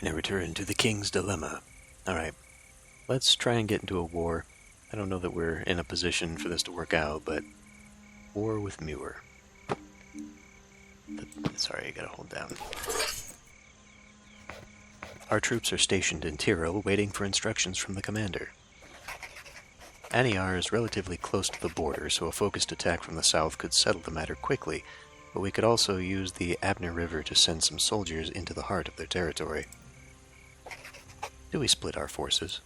And I return to the King's Dilemma. Alright, let's try and get into a war. I don't know that we're in a position for this to work out, but war with Muir. Sorry, I gotta hold down. Our troops are stationed in Tyrol, waiting for instructions from the commander. Aniar is relatively close to the border, so a focused attack from the south could settle the matter quickly, but we could also use the Abner River to send some soldiers into the heart of their territory. Do we split our forces?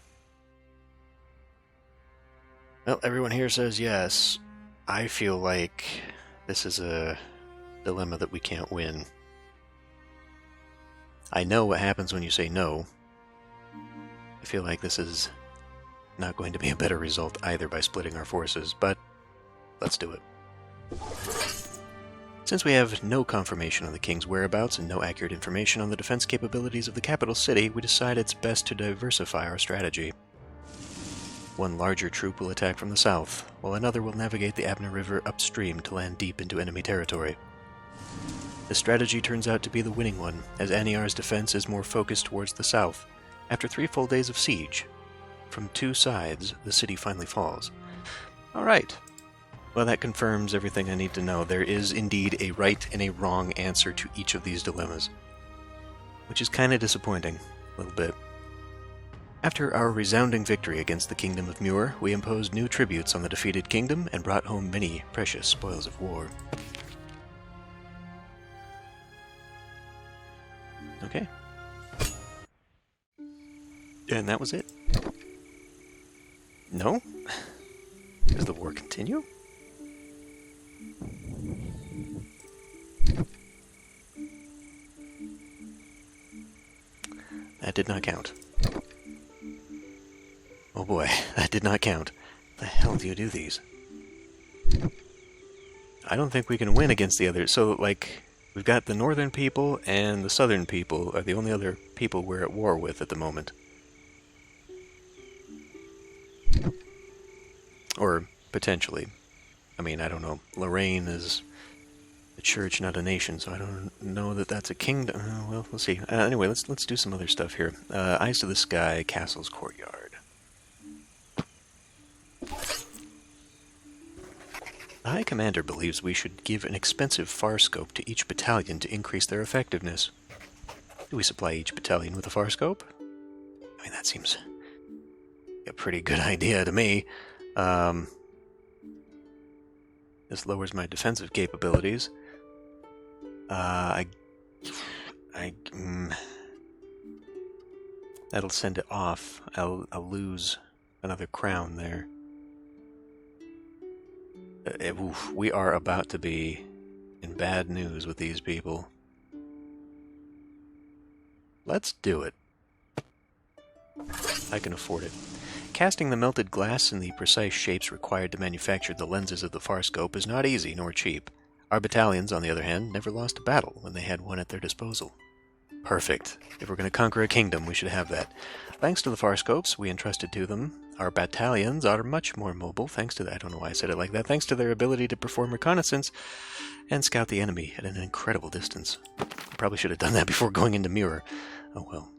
Well, everyone here says yes. I feel like this is a dilemma that we can't win. I know what happens when you say no. I feel like this is not going to be a better result either by splitting our forces, but let's do it. Since we have no confirmation on the king's whereabouts and no accurate information on the defense capabilities of the capital city, we decide it's best to diversify our strategy. One larger troop will attack from the south, while another will navigate the Abner River upstream to land deep into enemy territory. This strategy turns out to be the winning one, as Aniar's defense is more focused towards the south. After 3 full days of siege, from 2 sides, the city finally falls. Alright. Well, that confirms everything I need to know. There is indeed a right and a wrong answer to each of these dilemmas. Which is kind of disappointing, a little bit. After our resounding victory against the Kingdom of Muir, we imposed new tributes on the defeated kingdom and brought home many precious spoils of war. Okay. And that was it. No? Does the war continue? That did not count. Oh boy, that did not count. The hell do you do these? I don't think we can win against the others. So, like, we've got the northern people and the southern people are the only other people we're at war with at the moment. Or potentially. I mean, I don't know. Lorraine is a church, not a nation, so I don't know that that's a kingdom. Well, we'll see. Anyway, let's do some other stuff here. Eyes to the Sky, Castle's Courtyard. The High Commander believes we should give an expensive farscope to each battalion to increase their effectiveness. Do we supply each battalion with a farscope? I mean, that seems a pretty good idea to me. This lowers my defensive capabilities. That'll send it off. I'll lose another crown there. We are about to be in bad news with these people. Let's do it. I can afford it. Casting the melted glass in the precise shapes required to manufacture the lenses of the farscope is not easy nor cheap. Our battalions, on the other hand, never lost a battle when they had one at their disposal. Perfect. If we're going to conquer a kingdom, we should have that. Thanks to the farscopes we entrusted to them, our battalions are much more mobile, thanks to I don't know why I said it like that, thanks to their ability to perform reconnaissance and scout the enemy at an incredible distance. Probably should have done that before going into Muir. Oh well.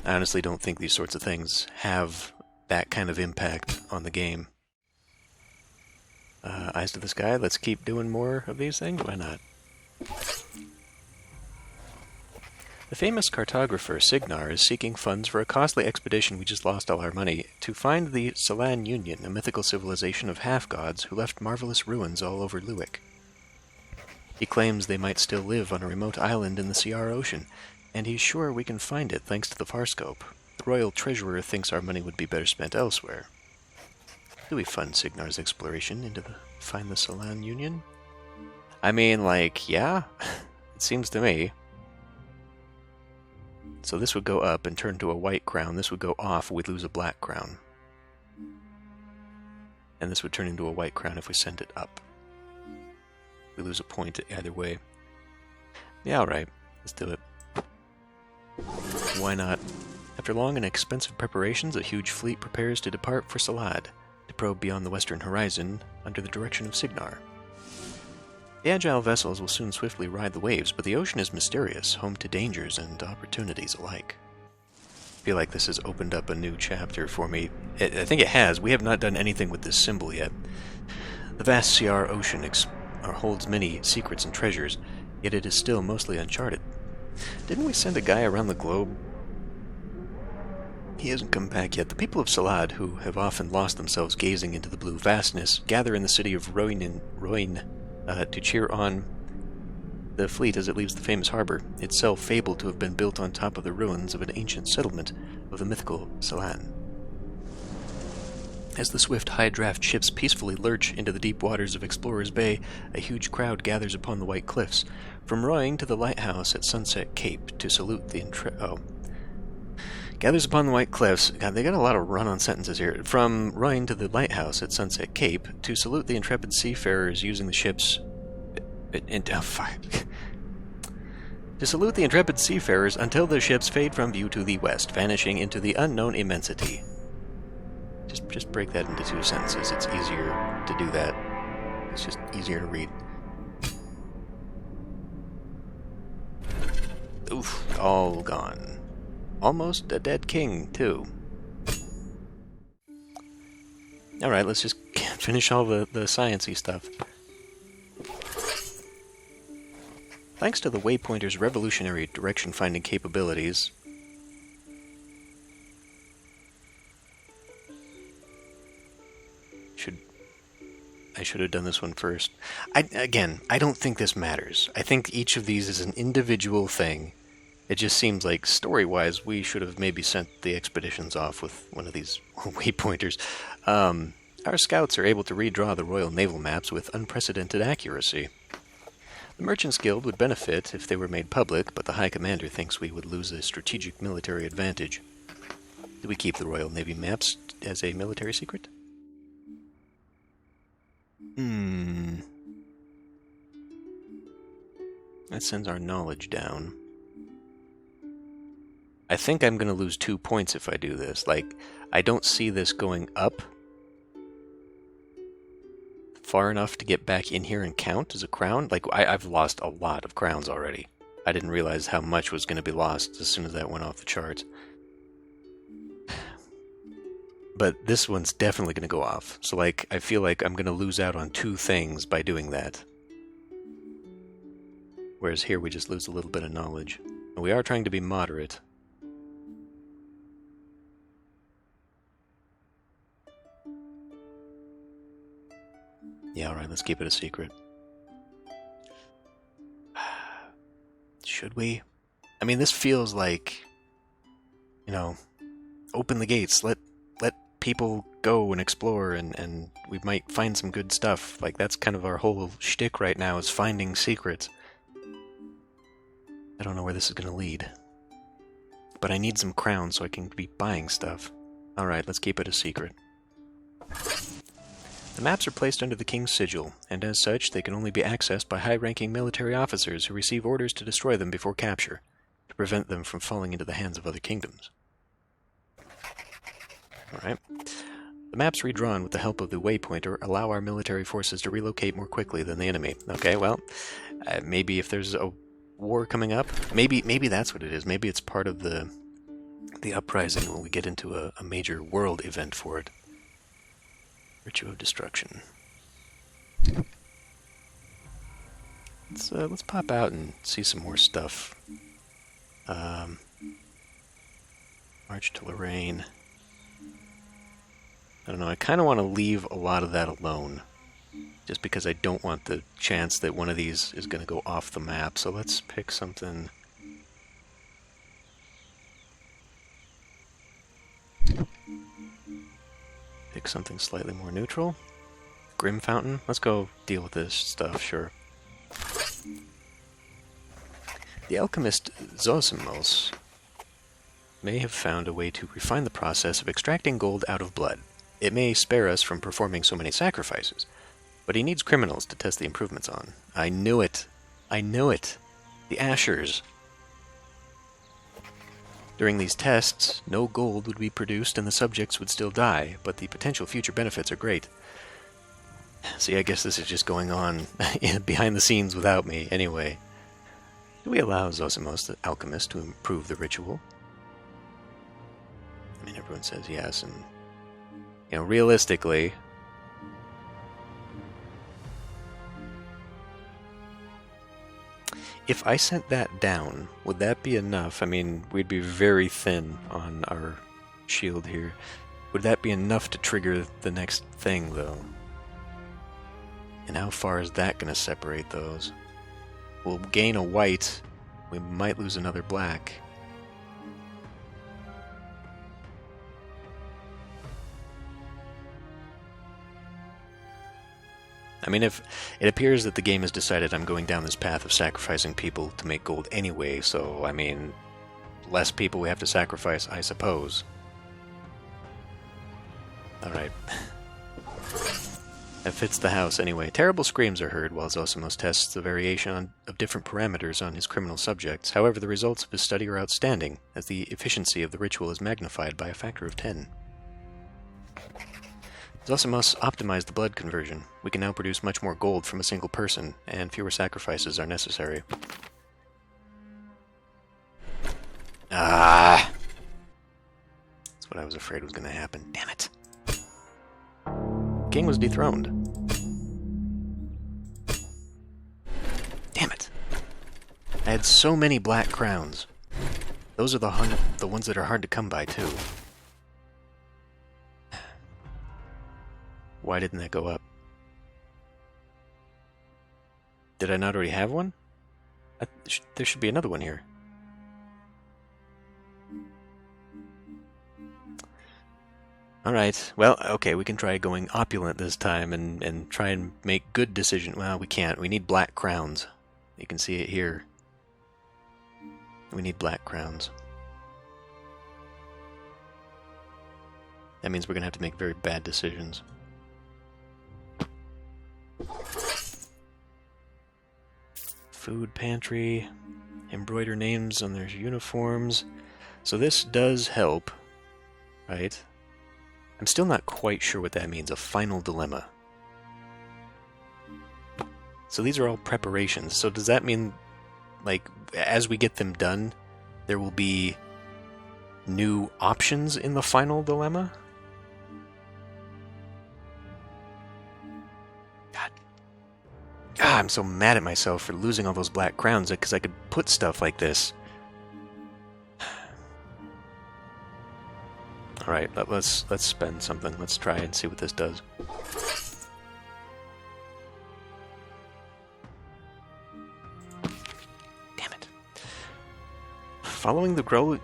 I honestly don't think these sorts of things have that kind of impact on the game. Eyes to the Sky, let's keep doing more of these things, why not? The famous cartographer Signar is seeking funds for a costly expedition we just lost all our money to find the Salan Union, a mythical civilization of half-gods who left marvelous ruins all over Luick. He claims they might still live on a remote island in the Ciar Ocean, and he's sure we can find it thanks to the farscope. The royal treasurer thinks our money would be better spent elsewhere. Do we fund Signar's exploration into find the Salan Union? I mean, like, yeah, it seems to me. So this would go up and turn to a white crown. This would go off, we'd lose a black crown. And this would turn into a white crown if we send it up. We lose a point either way. Yeah, alright. Let's do it. Why not? After long and expensive preparations, a huge fleet prepares to depart for Salad, to probe beyond the western horizon under the direction of Signar. The agile vessels will soon swiftly ride the waves, but the ocean is mysterious, home to dangers and opportunities alike. I feel like this has opened up a new chapter for me. I think it has. We have not done anything with this symbol yet. The vast CR ocean holds many secrets and treasures, yet it is still mostly uncharted. Didn't we send a guy around the globe? He hasn't come back yet. The people of Salad, who have often lost themselves gazing into the blue vastness, gather in the city of Roine to cheer on the fleet as it leaves the famous harbor, itself fabled to have been built on top of the ruins of an ancient settlement of the mythical Celan. As the swift, high-draft ships peacefully lurch into the deep waters of Explorers Bay, a huge crowd gathers upon the white cliffs. From Roing to the lighthouse at Sunset Cape to salute the gathers upon the white cliffs. God, they got a lot of run-on sentences here. From Roing to the lighthouse at Sunset Cape to salute the intrepid seafarers using the ships. To salute the intrepid seafarers until their ships fade from view to the west, vanishing into the unknown immensity. Just break that into 2 sentences. It's easier to do that. It's just easier to read. Oof, all gone. Almost a dead king, too. Alright, let's just finish all the sciencey stuff. Thanks to the Waypointer's revolutionary direction-finding capabilities, I should have done this one first. I don't think this matters. I think each of these is an individual thing. It just seems like, story-wise, we should have maybe sent the expeditions off with one of these waypointers. Our scouts are able to redraw the Royal Naval maps with unprecedented accuracy. The Merchants Guild would benefit if they were made public, but the High Commander thinks we would lose a strategic military advantage. Do we keep the Royal Navy maps as a military secret? That sends our knowledge down. I think I'm going to lose 2 points if I do this. Like, I don't see this going up far enough to get back in here and count as a crown. Like, I've lost a lot of crowns already. I didn't realize how much was going to be lost as soon as that went off the charts. But this one's definitely going to go off. So, like, I feel like I'm going to lose out on 2 things by doing that. Whereas here we just lose a little bit of knowledge. And we are trying to be moderate. Yeah, alright, let's keep it a secret. Should we? I mean, this feels like, you know, open the gates, let people go and explore, and we might find some good stuff. Like, that's kind of our whole shtick right now, is finding secrets. I don't know where this is going to lead. But I need some crowns so I can be buying stuff. Alright, let's keep it a secret. The maps are placed under the King's sigil, and as such, they can only be accessed by high-ranking military officers who receive orders to destroy them before capture, to prevent them from falling into the hands of other kingdoms. Alright. The maps redrawn with the help of the Waypointer allow our military forces to relocate more quickly than the enemy. Okay, well, maybe if there's a war coming up, maybe that's what it is. Maybe it's part of the uprising when we get into a major world event for it. Virtue of Destruction. Let's pop out and see some more stuff. March to Lorraine. I don't know, I kind of want to leave a lot of that alone. Just because I don't want the chance that one of these is going to go off the map. So let's pick something. Pick something slightly more neutral. Grim Fountain. Let's go deal with this stuff, sure. The alchemist Zosimos may have found a way to refine the process of extracting gold out of blood. It may spare us from performing so many sacrifices, but he needs criminals to test the improvements on. I knew it. I knew it. The Ashers. During these tests, no gold would be produced and the subjects would still die, but the potential future benefits are great. See, I guess this is just going on behind the scenes without me. Anyway, do we allow Zosimos, the alchemist, to improve the ritual? I mean, everyone says yes, and, you know, realistically, if I sent that down, would that be enough? I mean, we'd be very thin on our shield here. Would that be enough to trigger the next thing, though? And how far is that going to separate those? We'll gain a white. We might lose another black. I mean, if it appears that the game has decided I'm going down this path of sacrificing people to make gold anyway, so, I mean, less people we have to sacrifice, I suppose. Alright. That fits the house anyway. Terrible screams are heard while Zosimos tests the variation of different parameters on his criminal subjects. However, the results of his study are outstanding, as the efficiency of the ritual is magnified by a factor of 10. Zosimos optimized the blood conversion. We can now produce much more gold from a single person, and fewer sacrifices are necessary. Ah! That's what I was afraid was going to happen. Damn it. King was dethroned. Damn it. I had so many black crowns. Those are the ones that are hard to come by, too. Why didn't that go up? Did I not already have one? There should be another one here. Alright, well, okay, we can try going opulent this time and try and make good decisions. Well, we can't. We need black crowns. You can see it here. We need black crowns. That means we're going to have to make very bad decisions. Food pantry. Embroider names on their uniforms. So this does help, right? I'm still not quite sure what that means, a final dilemma. So these are all preparations. So does that mean, like, as we get them done, there will be new options in the final dilemma? God. I'm so mad at myself for losing all those black crowns, because I could put stuff like this. Alright, let's spend something. Let's try and see what this does. Damn it. Following the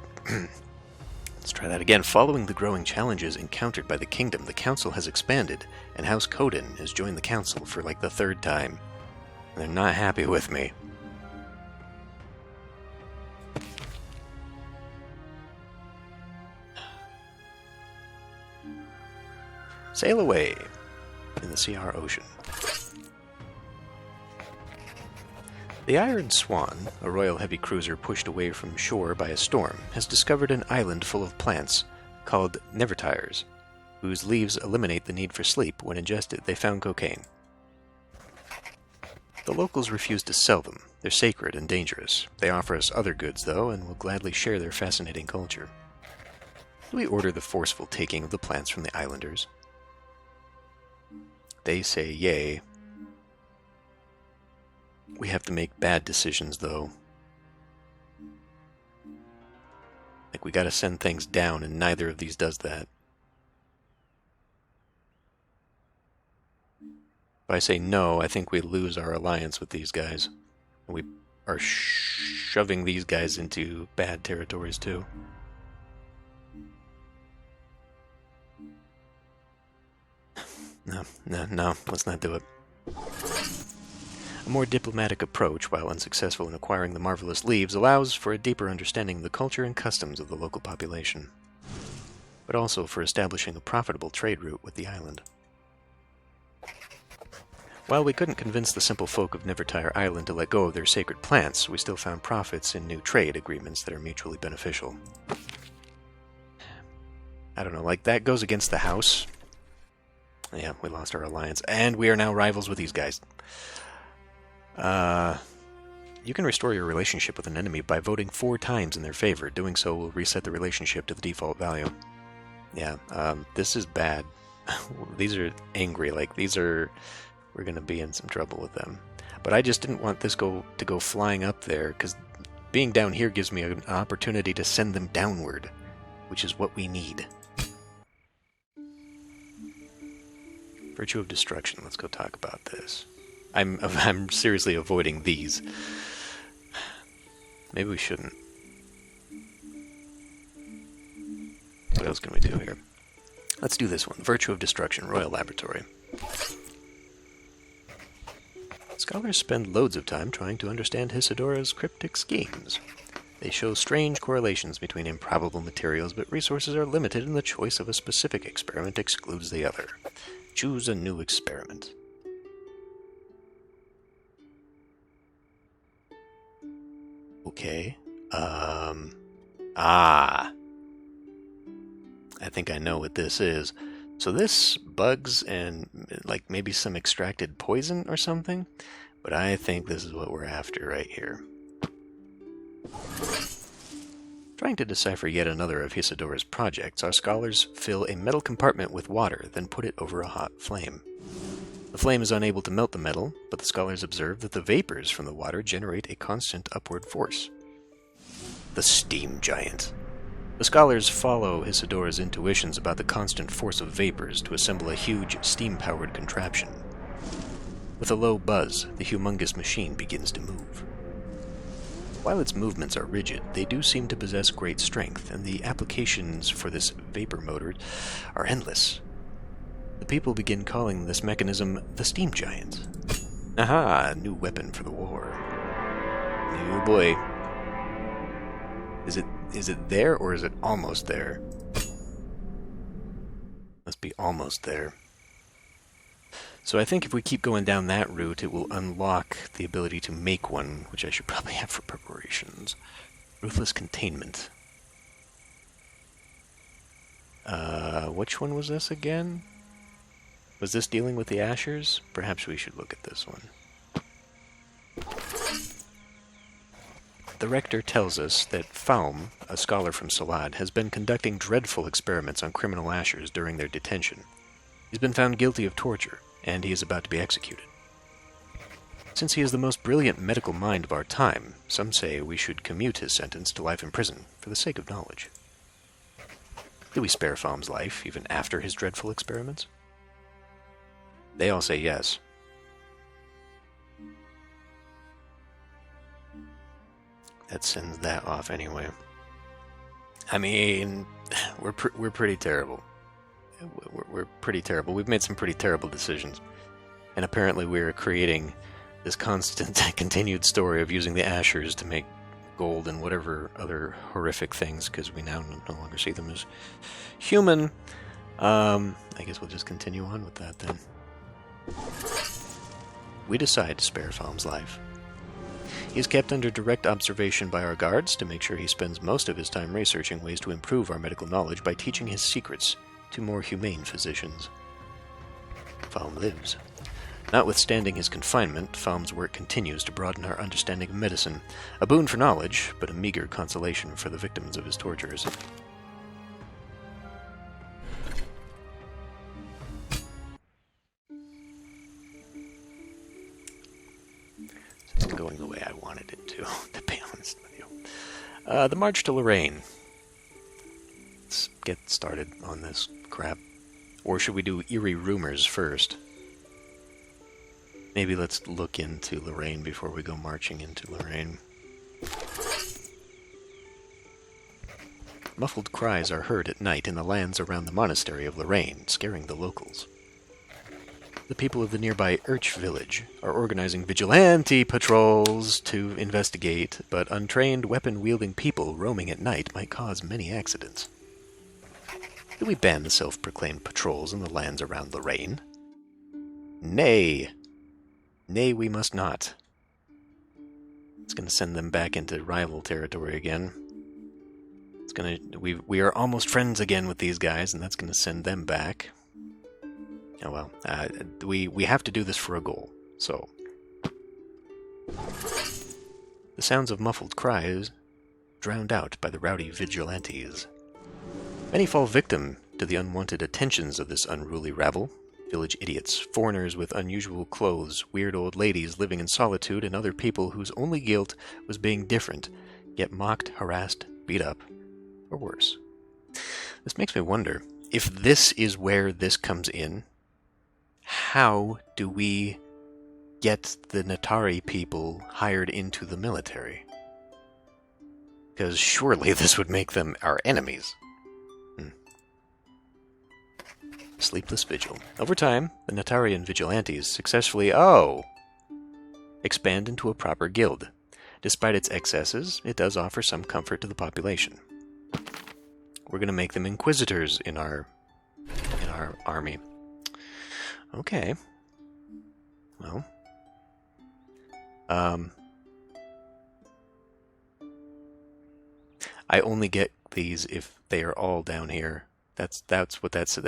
Let's try that again. Following the growing challenges encountered by the kingdom, the council has expanded, and House Coden has joined the council for like the third time. And they're not happy with me. Sail away in the CR Ocean. The Iron Swan, a royal heavy cruiser pushed away from shore by a storm, has discovered an island full of plants called Nevertires, whose leaves eliminate the need for sleep. When ingested, they found cocaine. The locals refuse to sell them. They're sacred and dangerous. They offer us other goods, though, and will gladly share their fascinating culture. Do we order the forceful taking of the plants from the islanders? They say yay. We have to make bad decisions, though. Like, we gotta send things down, and neither of these does that. If I say no, I think we lose our alliance with these guys. We are shoving these guys into bad territories, too. No, let's not do it. A more diplomatic approach, while unsuccessful in acquiring the marvelous leaves, allows for a deeper understanding of the culture and customs of the local population, but also for establishing a profitable trade route with the island. While we couldn't convince the simple folk of Nevertire Island to let go of their sacred plants, we still found profits in new trade agreements that are mutually beneficial. I don't know, like, that goes against the house. Yeah, we lost our alliance, and we are now rivals with these guys. You can restore your relationship with an enemy by voting 4 times in their favor. Doing so will reset the relationship to the default value. Yeah, this is bad. These are angry, like we're gonna be in some trouble with them. But I just didn't want this to go flying up there, because being down here gives me an opportunity to send them downward, which is what we need. Virtue of destruction. Let's go talk about this. I'm seriously avoiding these. Maybe we shouldn't. What else can we do here? Let's do this one. Virtue of destruction. Royal Laboratory. Scholars spend loads of time trying to understand Isidora's cryptic schemes. They show strange correlations between improbable materials, but resources are limited and the choice of a specific experiment excludes the other. Choose a new experiment. Okay. I think I know what this is. So this bugs and like maybe some extracted poison or something, but I think this is what we're after right here. Trying to decipher yet another of Isidora's projects, our scholars fill a metal compartment with water, then put it over a hot flame. The flame is unable to melt the metal, but the scholars observe that the vapors from the water generate a constant upward force. The steam giant. The scholars follow Isidora's intuitions about the constant force of vapors to assemble a huge, steam-powered contraption. With a low buzz, the humongous machine begins to move. While its movements are rigid, they do seem to possess great strength, and the applications for this vapor motor are endless. The people begin calling this mechanism the steam giant. Aha! New weapon for the war. Oh boy. Is it there, or is it almost there? Must be almost there. So I think if we keep going down that route, it will unlock the ability to make one, which I should probably have for preparations. Ruthless containment. Which one was this again? Was this dealing with the Ashers? Perhaps we should look at this one. The Rector tells us that Faum, a scholar from Salad, has been conducting dreadful experiments on criminal Ashers during their detention. He's been found guilty of torture, and he is about to be executed. Since he is the most brilliant medical mind of our time, some say we should commute his sentence to life in prison for the sake of knowledge. Do we spare Faum's life, even after his dreadful experiments? They all say yes. That sends that off anyway. I mean, we're pretty terrible. We're pretty terrible. We've made some pretty terrible decisions. And apparently we're creating this constant, continued story of using the Ashers to make gold and whatever other horrific things, because we now no longer see them as human. I guess we'll just continue on with that then. We decide to spare Faum's life. He is kept under direct observation by our guards to make sure he spends most of his time researching ways to improve our medical knowledge by teaching his secrets to more humane physicians. Faum lives. Notwithstanding his confinement, Faum's work continues to broaden our understanding of medicine, a boon for knowledge, but a meager consolation for the victims of his tortures. It's going the way I wanted it to be honest with you. The march to Lorraine. Let's get started on this crap. Or should we do eerie rumors first? Maybe let's look into Lorraine before we go marching into Lorraine. Muffled cries are heard at night in the lands around the monastery of Lorraine, scaring the locals. The people of the nearby Urch village are organizing vigilante patrols to investigate, but untrained weapon-wielding people roaming at night might cause many accidents. Do we ban the self-proclaimed patrols in the lands around Lorraine? Nay. Nay, we must not. It's going to send them back into rival territory again. It's going to... We are almost friends again with these guys, and that's going to send them back. Oh well, we have to do this for a goal, so... The sounds of muffled cries drowned out by the rowdy vigilantes. Many fall victim to the unwanted attentions of this unruly rabble. Village idiots, foreigners with unusual clothes, weird old ladies living in solitude, and other people whose only guilt was being different, yet mocked, harassed, beat up, or worse. This makes me wonder, if this is where this comes in, how do we get the Natari people hired into the military? Because surely this would make them our enemies. Sleepless vigil. Over time, the Natarian vigilantes successfully, expand into a proper guild. Despite its excesses, it does offer some comfort to the population. We're going to make them inquisitors in our army. Okay. Well. I only get these if they are all down here. That's what that's...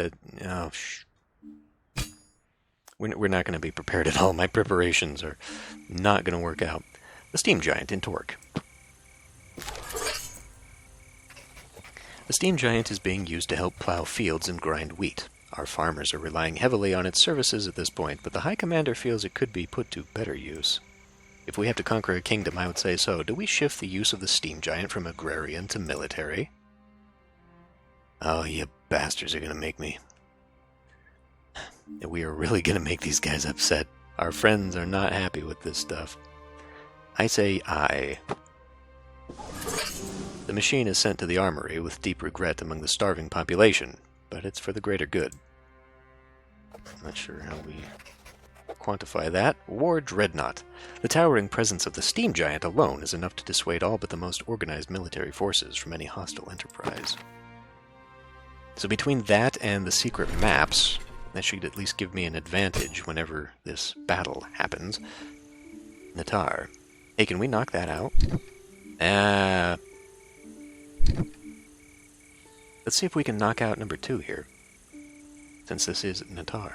We're not going to be prepared at all. My preparations are not going to work out. The steam giant into work. The steam giant is being used to help plow fields and grind wheat. Our farmers are relying heavily on its services at this point, but the High Commander feels it could be put to better use. If we have to conquer a kingdom, I would say so. Do we shift the use of the steam giant from agrarian to military? Oh, you bastards are going to make me. We are really going to make these guys upset. Our friends are not happy with this stuff. I say aye. The machine is sent to the armory with deep regret among the starving population, but it's for the greater good. I'm not sure how we quantify that. War Dreadnought. The towering presence of the steam giant alone is enough to dissuade all but the most organized military forces from any hostile enterprise. So between that and the secret maps, that should at least give me an advantage whenever this battle happens. Natar. Hey, can we knock that out? Let's see if we can knock out number 2 here, since this is Natar.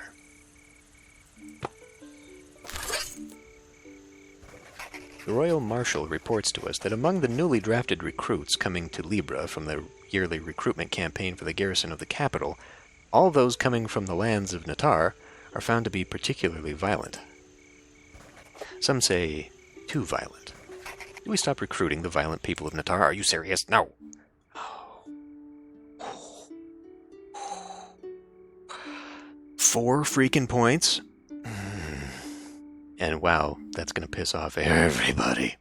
The Royal Marshal reports to us that among the newly drafted recruits coming to Libra from the yearly recruitment campaign for the garrison of the capital, all those coming from the lands of Natar are found to be particularly violent. Some say too violent. Do we stop recruiting the violent people of Natar? Are you serious? No. 4 freaking points? And wow, that's going to piss off everybody.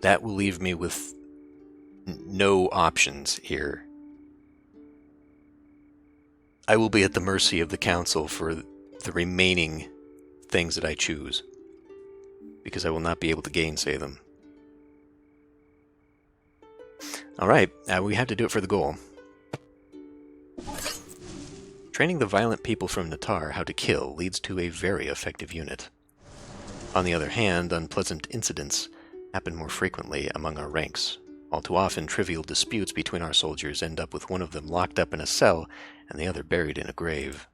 That will leave me with no options here. I will be at the mercy of the council for the remaining things that I choose, because I will not be able to gainsay them. Alright, we have to do it for the goal. Training the violent people from Natar how to kill leads to a very effective unit. On the other hand, unpleasant incidents happen more frequently among our ranks. All too often, trivial disputes between our soldiers end up with one of them locked up in a cell and the other buried in a grave.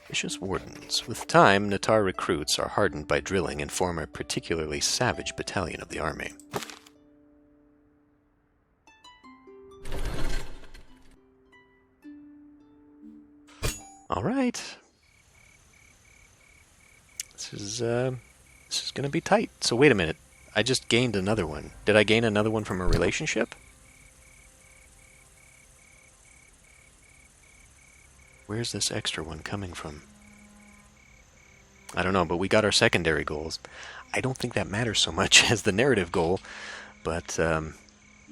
Vicious wardens. With time, Natar recruits are hardened by drilling and form a particularly savage battalion of the army. Alright. This is going to be tight. So wait a minute. I just gained another one. Did I gain another one from a relationship? Where's this extra one coming from? I don't know, but we got our secondary goals. I don't think that matters so much as the narrative goal, but at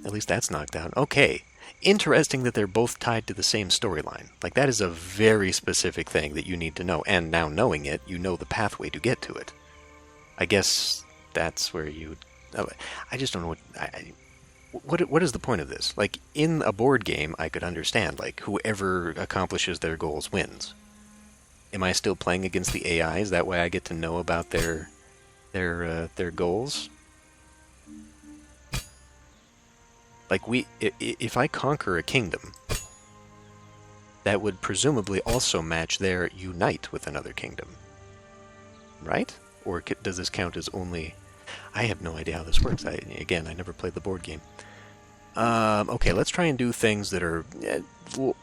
least that's knocked out. Okay. Interesting that they're both tied to the same storyline. Like, that is a very specific thing that you need to know. And now knowing it, you know the pathway to get to it. I guess that's where you... I just don't know what is the point of this? Like, in a board game, I could understand, like, whoever accomplishes their goals wins. Am I still playing against the AIs? That way I get to know about their goals? Like, if I conquer a kingdom, that would presumably also match their unite with another kingdom. Right? Or does this count as only... I have no idea how this works. Again, I never played the board game. Okay, let's try and do things that are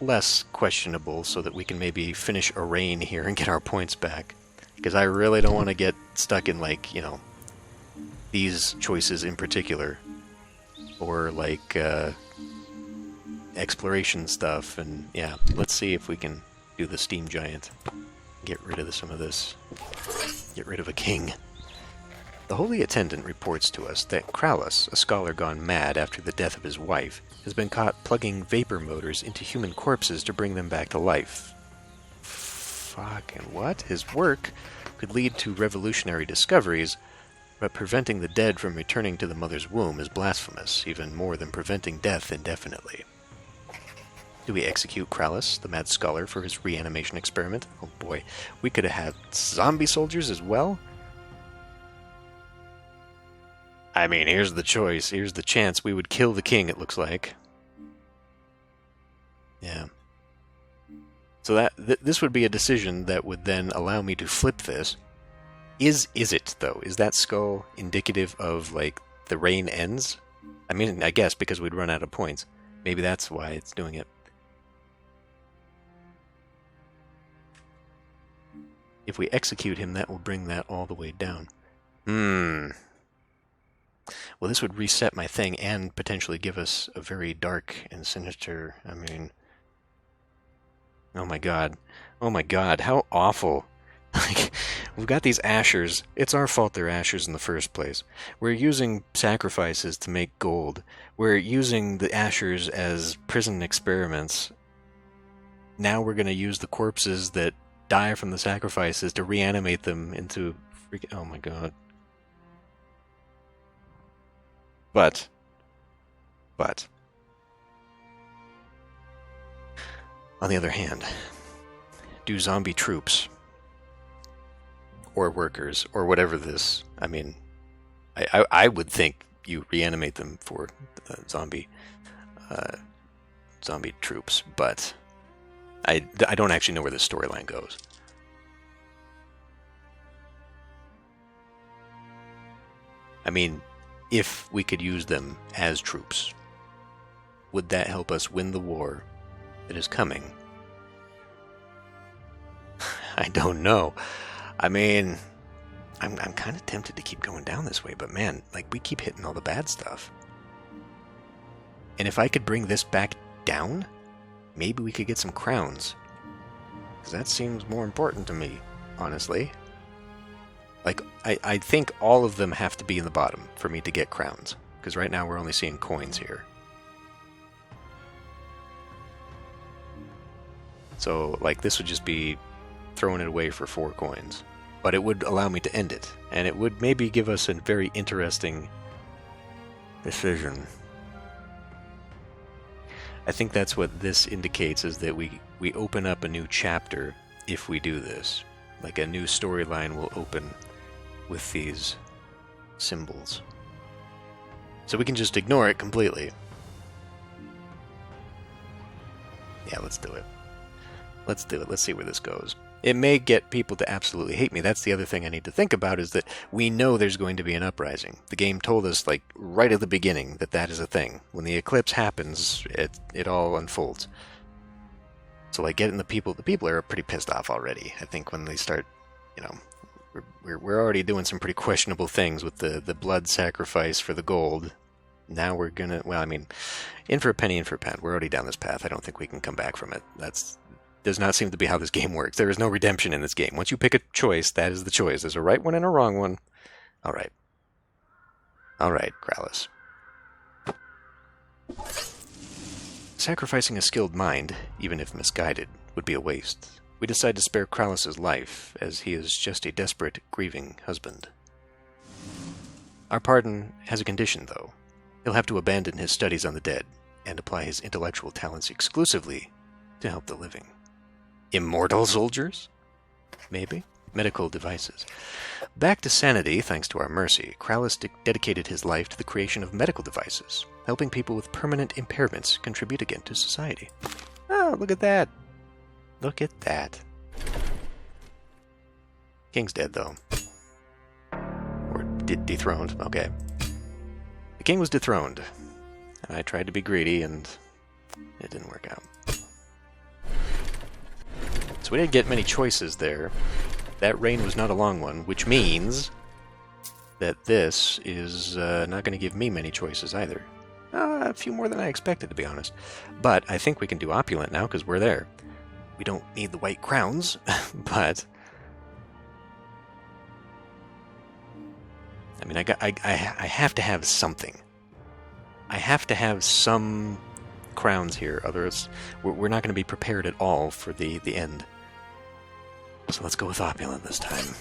less questionable so that we can maybe finish a reign here and get our points back. Because I really don't want to get stuck in, like, you know, these choices in particular. Or, like, exploration stuff. And, yeah, let's see if we can do the Steam Giant. Get rid of some of this. Get rid of a king. The Holy Attendant reports to us that Kralus, a scholar gone mad after the death of his wife, has been caught plugging vapor motors into human corpses to bring them back to life. Fucking what? His work could lead to revolutionary discoveries, but preventing the dead from returning to the mother's womb is blasphemous, even more than preventing death indefinitely. Do we execute Kralus, the mad scholar, for his reanimation experiment? Oh boy, we could have had zombie soldiers as well? I mean, here's the choice. Here's the chance. We would kill the king, it looks like. Yeah. So this would be a decision that would then allow me to flip this. Is it, though? Is that skull indicative of, like, the reign ends? I mean, I guess because we'd run out of points. Maybe that's why it's doing it. If we execute him, that will bring that all the way down. Well, this would reset my thing and potentially give us a very dark and sinister... I mean... Oh my god. Oh my god, how awful. Like, we've got these ashers. It's our fault they're ashers in the first place. We're using sacrifices to make gold. We're using the ashers as prison experiments. Now we're going to use the corpses that die from the sacrifices to reanimate them into freaking... Oh my god. But, on the other hand, do zombie troops, or workers, or whatever this, I mean, I would think you reanimate them for zombie troops, but I don't actually know where this storyline goes. I mean, if we could use them as troops, would that help us win the war that is coming? I don't know. I mean, I'm kind of tempted to keep going down this way, but man, like, we keep hitting all the bad stuff. And if I could bring this back down, maybe we could get some crowns. Because that seems more important to me, honestly. Like, I think all of them have to be in the bottom for me to get crowns. Because right now we're only seeing coins here. So, like, this would just be throwing it away for 4 coins. But it would allow me to end it. And it would maybe give us a very interesting decision. I think that's what this indicates, is that we open up a new chapter if we do this. Like, a new storyline will open with these symbols. So we can just ignore it completely. Yeah, let's do it. Let's do it. Let's see where this goes. It may get people to absolutely hate me. That's the other thing I need to think about, is that we know there's going to be an uprising. The game told us, like, right at the beginning that that is a thing. When the eclipse happens, it all unfolds. So, like, getting the people are pretty pissed off already. I think when they start, you know, we're already doing some pretty questionable things with the blood sacrifice for the gold. Now we're gonna, well, I mean, in for a penny, in for a pound. We're already down this path. I don't think we can come back from it. Does not seem to be how this game works. There is no redemption in this game. Once you pick a choice, that is the choice. There's a right one and a wrong one. All right. All right, Kralus. Sacrificing a skilled mind, even if misguided, would be a waste. We decide to spare Kralus's life, as he is just a desperate, grieving husband. Our pardon has a condition, though. He'll have to abandon his studies on the dead, and apply his intellectual talents exclusively to help the living. Immortal soldiers? Maybe. Medical devices. Back to sanity, thanks to our mercy, Kralus dedicated his life to the creation of medical devices, helping people with permanent impairments contribute again to society. Oh, look at that. Look at that. King's dead, though. Or dethroned. Okay. The king was dethroned. And I tried to be greedy, and it didn't work out. So we didn't get many choices there. That reign was not a long one, which means that this is not going to give me many choices either. A few more than I expected, to be honest. But I think we can do opulent now, because we're there. We don't need the white crowns, but... I mean, I have to have something. I have to have some crowns here, otherwise we're not going to be prepared at all for the end. So let's go with opulent this time.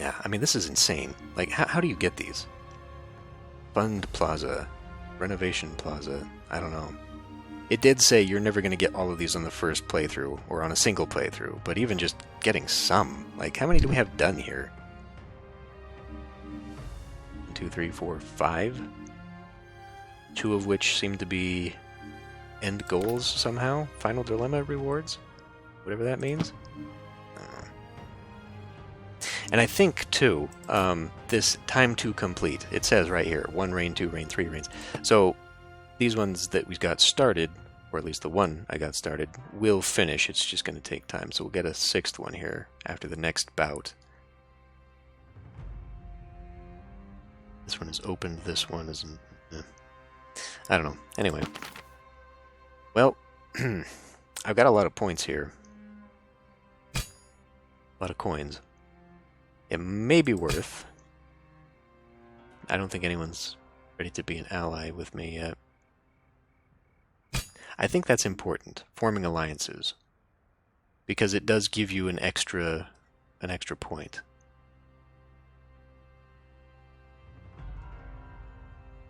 Yeah, I mean, this is insane. Like, how do you get these? Fund Plaza, Renovation Plaza, I don't know. It did say you're never going to get all of these on the first playthrough, or on a single playthrough, but even just getting some, like, how many do we have done here? 1, 2, 3, 4, 5? 2 of which seem to be end goals somehow? Final Dilemma rewards? Whatever that means? I don't know. And I think, too, this time to complete, it says right here, 1 reign, 2 reign, 3 reigns. So, these ones that we got started, or at least the one I got started, will finish. It's just going to take time. So we'll get a 6th one here after the next bout. This one is opened, this one isn't. I don't know. Anyway. Well, I've got a lot of points here. A lot of coins. It may be worth. I don't think anyone's ready to be an ally with me yet. I think that's important, forming alliances, because it does give you an extra point.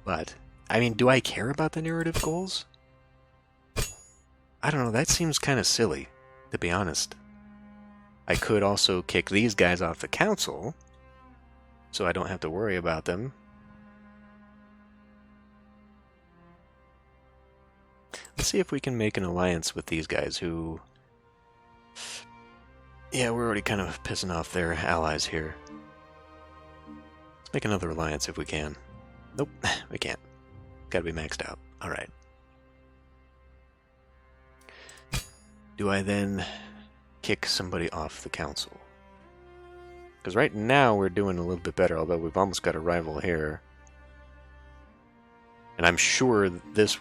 But, I mean, do I care about the narrative goals? I don't know, that seems kind of silly, to be honest. I could also kick these guys off the council, so I don't have to worry about them. Let's see if we can make an alliance with these guys who... Yeah, we're already kind of pissing off their allies here. Let's make another alliance if we can. Nope, we can't. Gotta be maxed out. Alright. Do I then kick somebody off the council? Because right now we're doing a little bit better, although we've almost got a rival here. And I'm sure this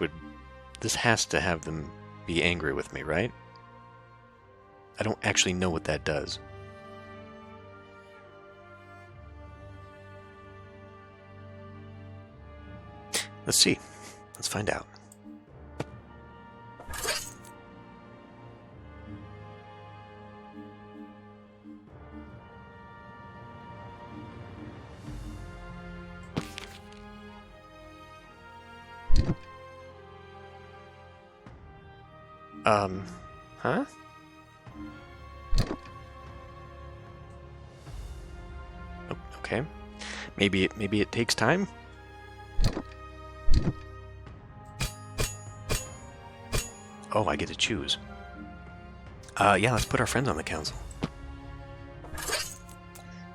has to have them be angry with me, right? I don't actually know what that does. Let's see. Let's find out. Huh? Oh, okay. Maybe it takes time? Oh, I get to choose. Yeah, let's put our friends on the council.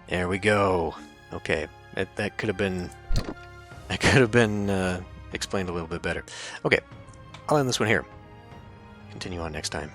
There we go. Okay, that could have been explained a little bit better. Okay, I'll end this one here. Continue on next time.